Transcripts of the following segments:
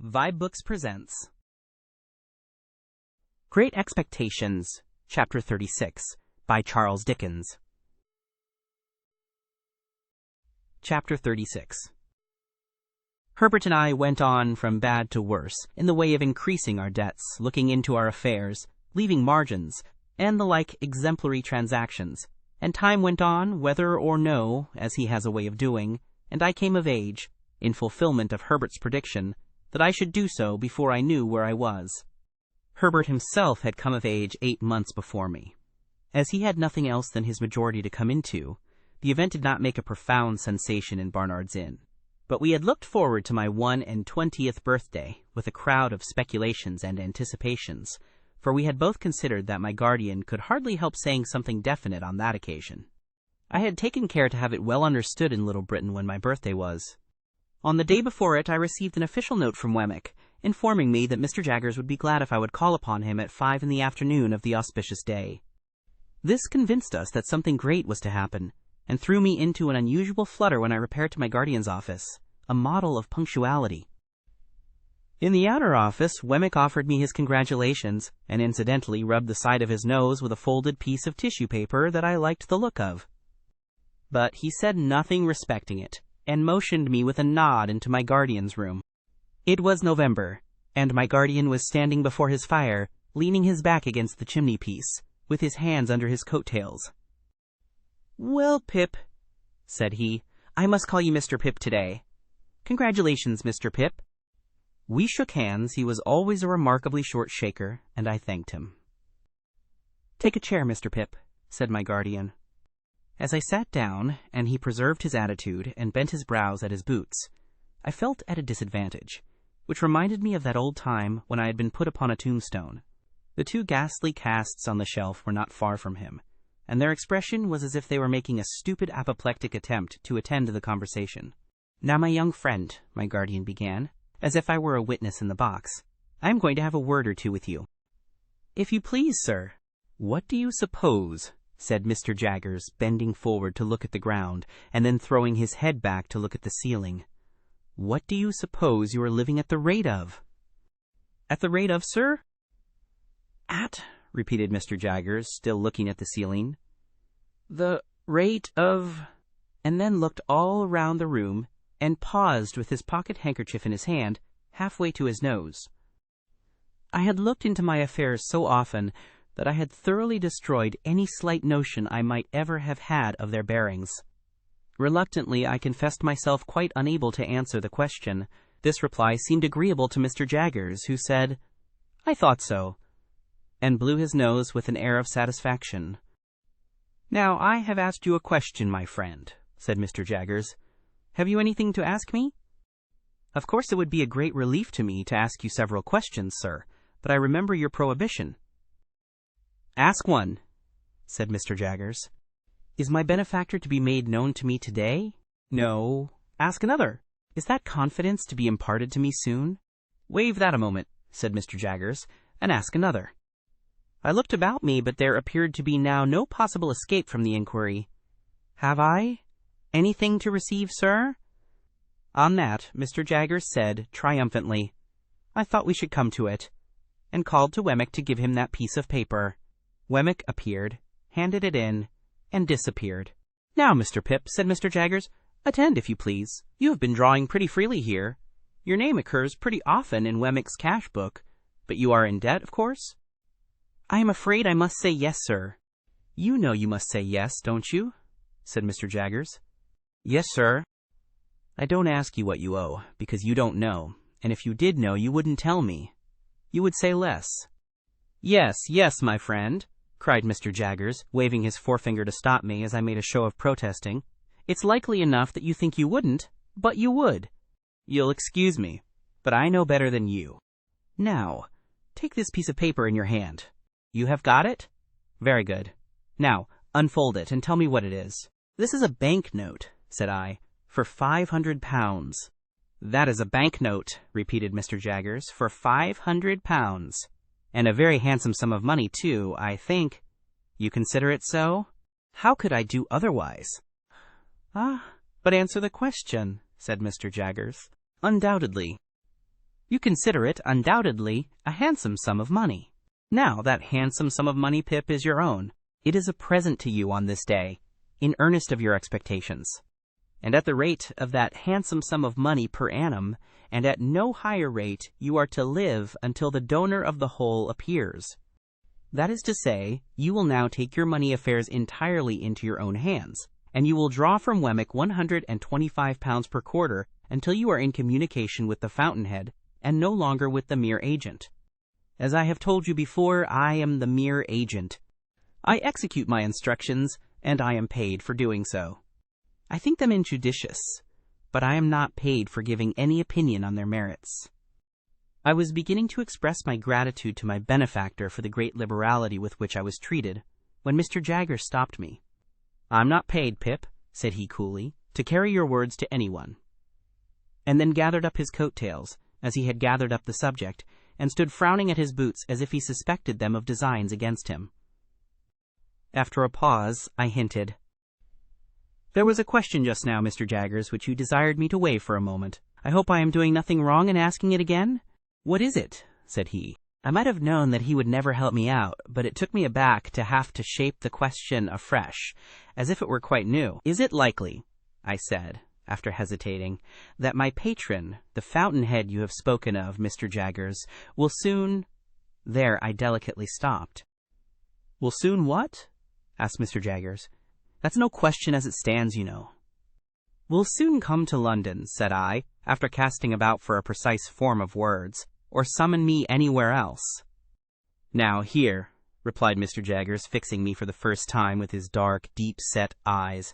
vibeBooks presents Great Expectations, Chapter 36, by Charles Dickens. Chapter 36. Herbert and I went on from bad to worse in the way of increasing our debts, looking into our affairs, leaving margins, and the like exemplary transactions, and time went on, whether or no, as he has a way of doing, and I came of age, in fulfillment of Herbert's prediction, that I should do so before I knew where I was. Herbert himself had come of age 8 months before me. As he had nothing else than his majority to come into, the event did not make a profound sensation in Barnard's Inn. But we had looked forward to my 21st birthday with a crowd of speculations and anticipations, for we had both considered that my guardian could hardly help saying something definite on that occasion. I had taken care to have it well understood in Little Britain when my birthday was. On the day before it, I received an official note from Wemmick, informing me that Mr. Jaggers would be glad if I would call upon him at 5 p.m. of the auspicious day. This convinced us that something great was to happen, and threw me into an unusual flutter when I repaired to my guardian's office, a model of punctuality. In the outer office, Wemmick offered me his congratulations, and incidentally rubbed the side of his nose with a folded piece of tissue paper that I liked the look of. But he said nothing respecting it, and motioned me with a nod into my guardian's room. It was November, and my guardian was standing before his fire, leaning his back against the chimney-piece, with his hands under his coat-tails. "Well, Pip," said he, "I must call you Mr. Pip today. Congratulations, Mr. Pip." We shook hands. He was always a remarkably short shaker, and I thanked him. "Take a chair, Mr. Pip," said my guardian. As I sat down, and he preserved his attitude and bent his brows at his boots, I felt at a disadvantage, which reminded me of that old time when I had been put upon a tombstone. The 2 ghastly casts on the shelf were not far from him, and their expression was as if they were making a stupid apoplectic attempt to attend to the conversation. "Now, my young friend," my guardian began, as if I were a witness in the box, "I am going to have a word or two with you." "If you please, sir." "What do you suppose," said Mr. Jaggers, bending forward to look at the ground, and then throwing his head back to look at the ceiling, "what do you suppose you are living at the rate of?" "At the rate of, sir?" "At," repeated Mr. Jaggers, still looking at the ceiling. "The rate of," and then looked all round the room, and paused with his pocket-handkerchief in his hand, halfway to his nose. I had looked into my affairs so often that I had thoroughly destroyed any slight notion I might ever have had of their bearings. Reluctantly, I confessed myself quite unable to answer the question. This reply seemed agreeable to Mr. Jaggers, who said, "I thought so," and blew his nose with an air of satisfaction. "Now, I have asked you a question, my friend," said Mr. Jaggers. "Have you anything to ask me?" "Of course it would be a great relief to me to ask you several questions, sir, but I remember your prohibition." "Ask one," said Mr. Jaggers. "Is my benefactor to be made known to me today?" "No." "Ask another. Is that confidence to be imparted to me soon?" "Waive that a moment," said Mr. Jaggers, "and ask another." I looked about me, but there appeared to be now no possible escape from the inquiry. "Have I anything to receive, sir?" On that, Mr. Jaggers said, triumphantly, "I thought we should come to it," and called to Wemmick to give him that piece of paper. Wemmick appeared, handed it in, and disappeared. "Now, Mr. Pip," said Mr. Jaggers, "attend, if you please. You have been drawing pretty freely here. Your name occurs pretty often in Wemmick's cash book, but you are in debt, of course?" "I am afraid I must say yes, sir." "You know you must say yes, don't you?" said Mr. Jaggers. "Yes, sir." "I don't ask you what you owe, because you don't know, and if you did know, you wouldn't tell me. You would say less." "Yes, yes, my friend," cried Mr. Jaggers, waving his forefinger to stop me as I made a show of protesting. "It's likely enough that you think you wouldn't, but you would. You'll excuse me, but I know better than you. Now, take this piece of paper in your hand. You have got it? Very good. Now, unfold it and tell me what it is." "This is a bank note," said I, "for £500. "That is a bank note," repeated Mr. Jaggers, "for £500. And a very handsome sum of money, too, I think. You consider it so?" "How could I do otherwise?" "Ah, but answer the question," said Mr. Jaggers. "Undoubtedly." You consider it, undoubtedly, a handsome sum of money. Now, that handsome sum of money, Pip, is your own. It is a present to you on this day, in earnest of your expectations. And at the rate of that handsome sum of money per annum, and at no higher rate, you are to live until the donor of the whole appears. That is to say, you will now take your money affairs entirely into your own hands, and you will draw from Wemmick £125 per quarter until you are in communication with the fountainhead, and no longer with the mere agent. As I have told you before, I am the mere agent. I execute my instructions, and I am paid for doing so. I think them injudicious, but I am not paid for giving any opinion on their merits. I was beginning to express my gratitude to my benefactor for the great liberality with which I was treated, when Mr. Jaggers stopped me. "I'm not paid, Pip," said he coolly, "to carry your words to anyone," and then gathered up his coat-tails, as he had gathered up the subject, and stood frowning at his boots as if he suspected them of designs against him. After a pause, I hinted, "There was a question just now, Mr. Jaggers, which you desired me to weigh for a moment. I hope I am doing nothing wrong in asking it again?" "What is it?" said he. I might have known that he would never help me out, but it took me aback to have to shape the question afresh, as if it were quite new. "Is it likely," I said, after hesitating, "that my patron, the fountainhead you have spoken of, Mr. Jaggers, will soon—" There I delicately stopped. "Will soon what?" asked Mr. Jaggers. "That's no question as it stands, you know." "Will soon come to London," said I, after casting about for a precise form of words, "or summon me anywhere else." "Now, here," replied Mr. Jaggers, fixing me for the first time with his dark, deep-set eyes,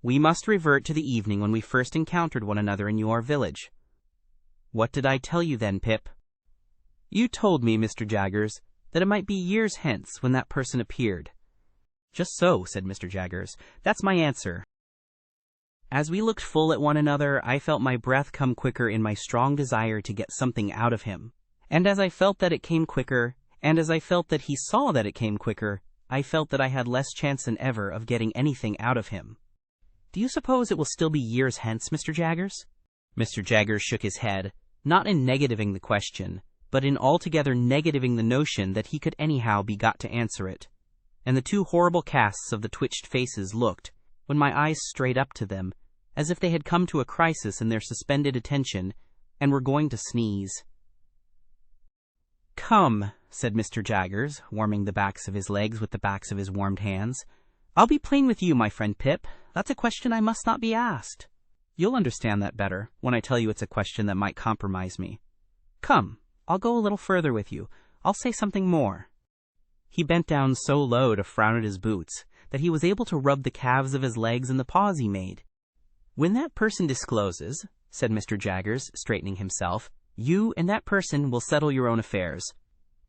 "we must revert to the evening when we first encountered one another in your village." "What did I tell you then, Pip?" "You told me, Mr. Jaggers, that it might be years hence when that person appeared." "Just so," said Mr. Jaggers. "That's my answer." As we looked full at one another, I felt my breath come quicker in my strong desire to get something out of him. And as I felt that it came quicker, and as I felt that he saw that it came quicker, I felt that I had less chance than ever of getting anything out of him. "Do you suppose it will still be years hence, Mr. Jaggers?" Mr. Jaggers shook his head, not in negativing the question, but in altogether negativing the notion that he could anyhow be got to answer it. And the two horrible casts of the twitched faces looked, when my eyes strayed up to them, as if they had come to a crisis in their suspended attention, and were going to sneeze. "Come," said Mr. Jaggers, warming the backs of his legs with the backs of his warmed hands. "I'll be plain with you, my friend Pip. That's a question I must not be asked. You'll understand that better, when I tell you it's a question that might compromise me. Come, I'll go a little further with you. I'll say something more." He bent down so low to frown at his boots, that he was able to rub the calves of his legs in the pause he made. "When that person discloses," said Mr. Jaggers, straightening himself, "you and that person will settle your own affairs.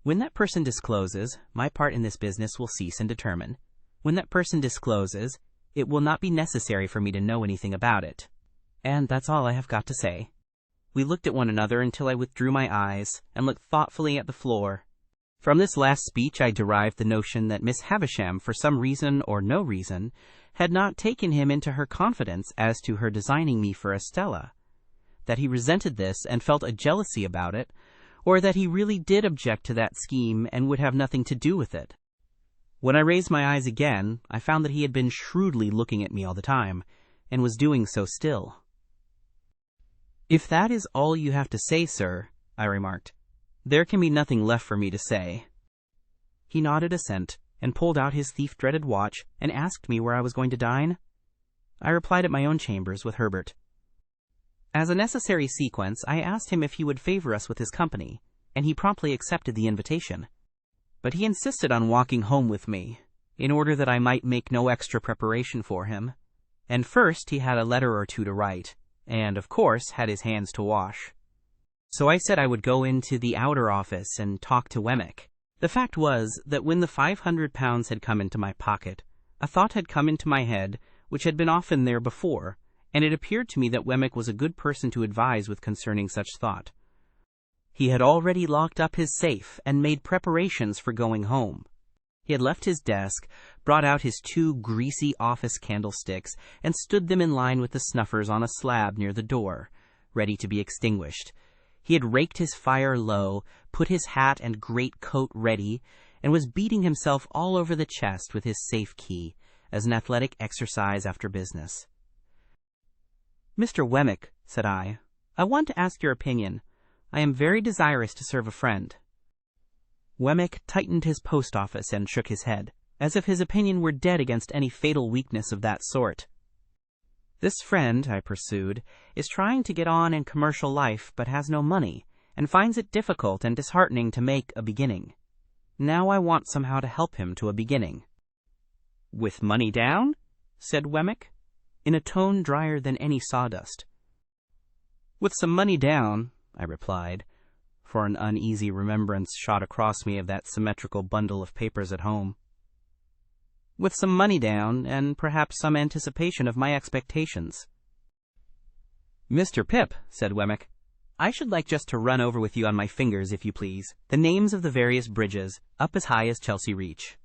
When that person discloses, my part in this business will cease and determine. When that person discloses, it will not be necessary for me to know anything about it. And that's all I have got to say." We looked at one another until I withdrew my eyes, and looked thoughtfully at the floor. From this last speech I derived the notion that Miss Havisham, for some reason or no reason, had not taken him into her confidence as to her designing me for Estella, that he resented this and felt a jealousy about it, or that he really did object to that scheme and would have nothing to do with it. When I raised my eyes again, I found that he had been shrewdly looking at me all the time, and was doing so still. "If that is all you have to say, sir," I remarked, "there can be nothing left for me to say." He nodded assent, and pulled out his thief-dreaded watch, and asked me where I was going to dine. I replied at my own chambers with Herbert. As a necessary sequence, I asked him if he would favor us with his company, and he promptly accepted the invitation. But he insisted on walking home with me, in order that I might make no extra preparation for him. And first he had a letter or two to write, and, of course, had his hands to wash. So I said I would go into the outer office and talk to Wemmick. The fact was that when the £500 had come into my pocket, a thought had come into my head which had been often there before, and it appeared to me that Wemmick was a good person to advise with concerning such thought. He had already locked up his safe and made preparations for going home. He had left his desk, brought out his 2 greasy office candlesticks, and stood them in line with the snuffers on a slab near the door, ready to be extinguished. He had raked his fire low, put his hat and great coat ready, and was beating himself all over the chest with his safe key, as an athletic exercise after business. "Mr. Wemmick," said I want to ask your opinion. I am very desirous to serve a friend." Wemmick tightened his post office and shook his head, as if his opinion were dead against any fatal weakness of that sort. "This friend," I pursued, "is trying to get on in commercial life, but has no money, and finds it difficult and disheartening to make a beginning. Now I want somehow to help him to a beginning." "With money down?" said Wemmick, in a tone drier than any sawdust. "With some money down," I replied, for an uneasy remembrance shot across me of that symmetrical bundle of papers at home. "With some money down, and perhaps some anticipation of my expectations." "Mr. Pip," said Wemmick, "I should like just to run over with you on my fingers, if you please, the names of the various bridges up as high as Chelsea Reach.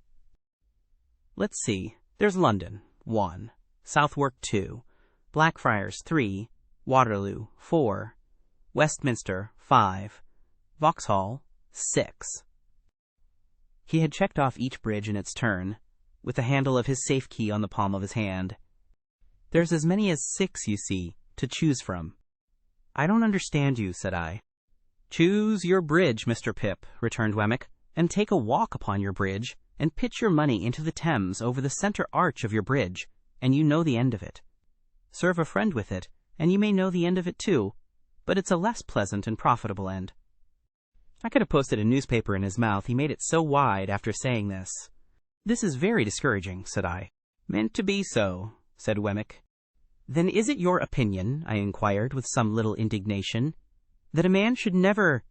Let's see, there's London, 1, Southwark 2, Blackfriars 3, Waterloo 4, Westminster 5, Vauxhall 6. He had checked off each bridge in its turn, with the handle of his safe key on the palm of his hand. "There's as many as 6, you see, to choose from." "I don't understand you," said I. "Choose your bridge, Mr. Pip," returned Wemmick, "and take a walk upon your bridge, and pitch your money into the Thames over the centre arch of your bridge, and you know the end of it. Serve a friend with it, and you may know the end of it too, but it's a less pleasant and profitable end." I could have posted a newspaper in his mouth, he made it so wide after saying this. "This is very discouraging," said I. "Meant to be so," said Wemmick. "Then is it your opinion," I inquired with some little indignation, "that a man should never—"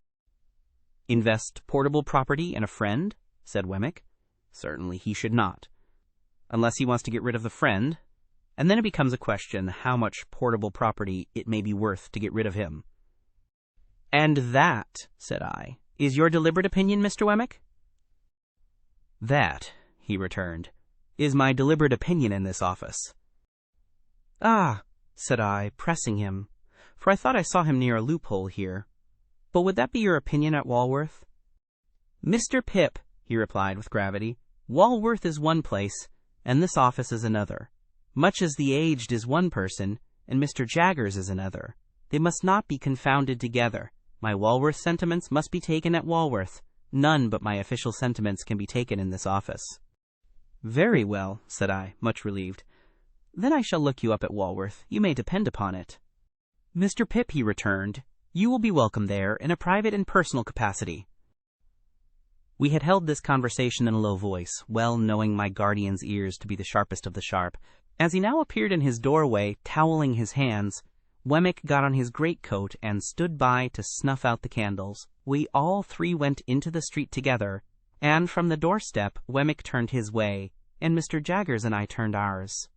"Invest portable property in a friend?" said Wemmick. "Certainly he should not. Unless he wants to get rid of the friend, and then it becomes a question how much portable property it may be worth to get rid of him." "And that," said I, "is your deliberate opinion, Mr. Wemmick?" "That," he returned, "is my deliberate opinion in this office." "Ah," said I, pressing him, for I thought I saw him near a loophole here. "But would that be your opinion at Walworth?" "Mr. Pip," he replied with gravity, "Walworth is one place, and this office is another. Much as the aged is one person, and Mr. Jaggers is another. They must not be confounded together. My Walworth sentiments must be taken at Walworth. None but my official sentiments can be taken in this office." "Very well," said I, much relieved. "Then I shall look you up at Walworth, you may depend upon it." "Mr. Pip," he returned, "you will be welcome there in a private and personal capacity." We had held this conversation in a low voice, well knowing my guardian's ears to be the sharpest of the sharp. As he now appeared in his doorway, toweling his hands, Wemmick got on his greatcoat and stood by to snuff out the candles. We all three went into the street together, and from the doorstep Wemmick turned his way, and Mr. Jaggers and I turned ours.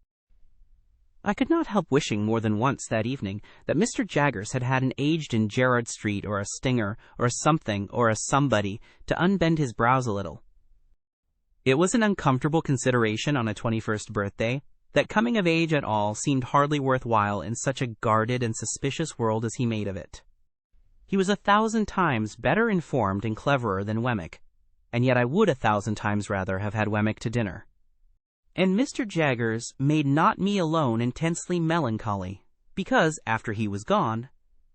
I could not help wishing more than once that evening that Mr. Jaggers had had an aged in Gerrard Street, or a Stinger, or a something, or a somebody, to unbend his brows a little. It was an uncomfortable consideration on a 21st birthday, that coming of age at all seemed hardly worth while in such a guarded and suspicious world as he made of it. He was 1,000 times better informed and cleverer than Wemmick, and yet I would 1,000 times rather have had Wemmick to dinner. And Mr. Jaggers made not me alone intensely melancholy, because, after he was gone,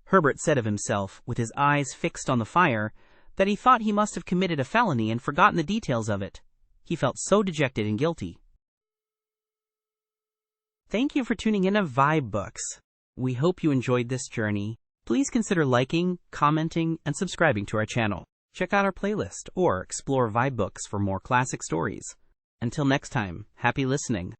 Herbert said of himself, with his eyes fixed on the fire, that he thought he must have committed a felony and forgotten the details of it. He felt so dejected and guilty. Thank you for tuning in to vibeBooks. We hope you enjoyed this journey. Please consider liking, commenting, and subscribing to our channel. Check out our playlist or explore vibeBooks for more classic stories. Until next time, happy listening.